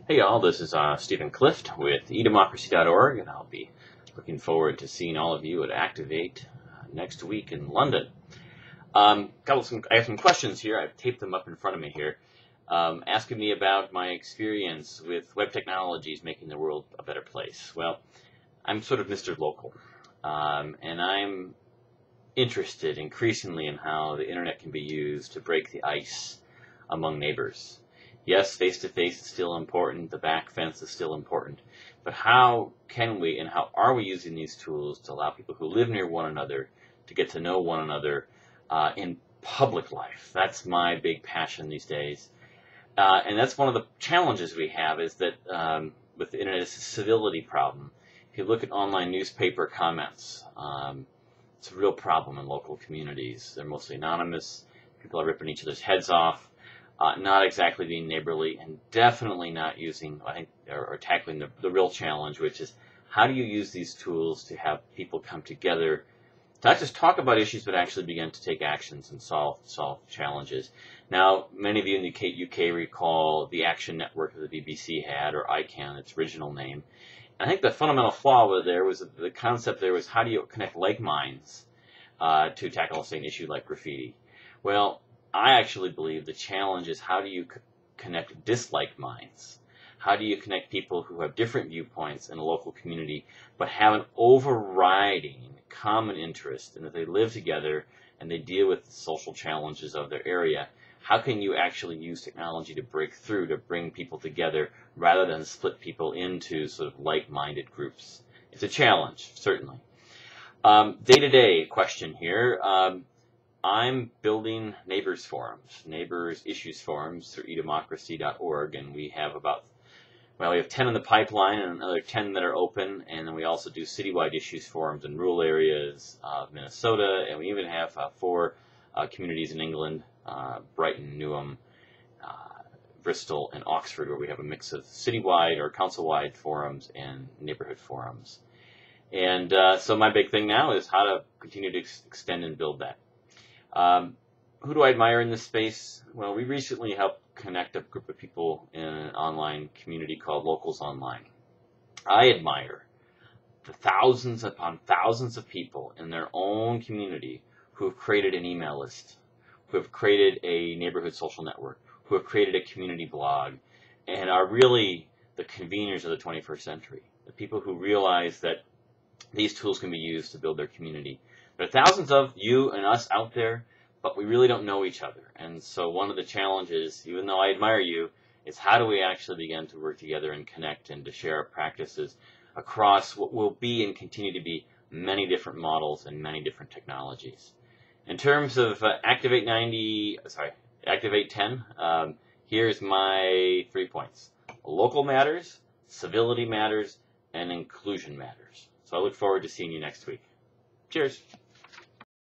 Hey y'all, this is Stephen Clift with edemocracy.org, and I'll be looking forward to seeing all of you at Activate next week in London. I have some questions here. I've taped them up in front of me here, asking me about my experience with web technologies making the world a better place. Well, I'm sort of Mr. Local, and I'm interested increasingly in how the internet can be used to break the ice among neighbors. Yes, face-to-face is still important, the back fence is still important, but how can we and how are we using these tools to allow people who live near one another to get to know one another in public life? That's my big passion these days. And that's one of the challenges we have, is that with the internet, it's a civility problem. If you look at online newspaper comments, it's a real problem in local communities. They're mostly anonymous. People are ripping each other's heads off. Not exactly being neighborly, and definitely not using, I think, or tackling the real challenge, which is how do you use these tools to have people come together to not just talk about issues, but actually begin to take actions and solve challenges. Now, many of you in the UK recall the Action Network that the BBC had, or ICANN, its original name. And I think the fundamental flaw there was the concept there was, how do you connect like minds to tackle, say, an issue like graffiti? Well, I actually believe the challenge is, how do you connect dislike minds? How do you connect people who have different viewpoints in a local community but have an overriding common interest, and that they live together and they deal with the social challenges of their area? How can you actually use technology to break through, to bring people together rather than split people into sort of like-minded groups? It's a challenge, certainly. Day-to-day question here. I'm building neighbors forums, neighbors issues forums through edemocracy.org, and we have we have 10 in the pipeline and another 10 that are open, and then we also do citywide issues forums in rural areas of Minnesota, and we even have 4 communities in England, Brighton, Newham, Bristol, and Oxford, where we have a mix of citywide or council-wide forums and neighborhood forums. And so my big thing now is how to continue to extend and build that. Who do I admire in this space? Well, we recently helped connect a group of people in an online community called Locals Online. I admire the thousands upon thousands of people in their own community who have created an email list, who have created a neighborhood social network, who have created a community blog, and are really the conveners of the 21st century. The people who realize that these tools can be used to build their community. There are thousands of you and us out there, but we really don't know each other. And so one of the challenges, even though I admire you, is how do we actually begin to work together and connect and to share our practices across what will be and continue to be many different models and many different technologies. In terms of Activate 10, here's my 3 points. Local matters, civility matters, and inclusion matters. So I look forward to seeing you next week. Cheers.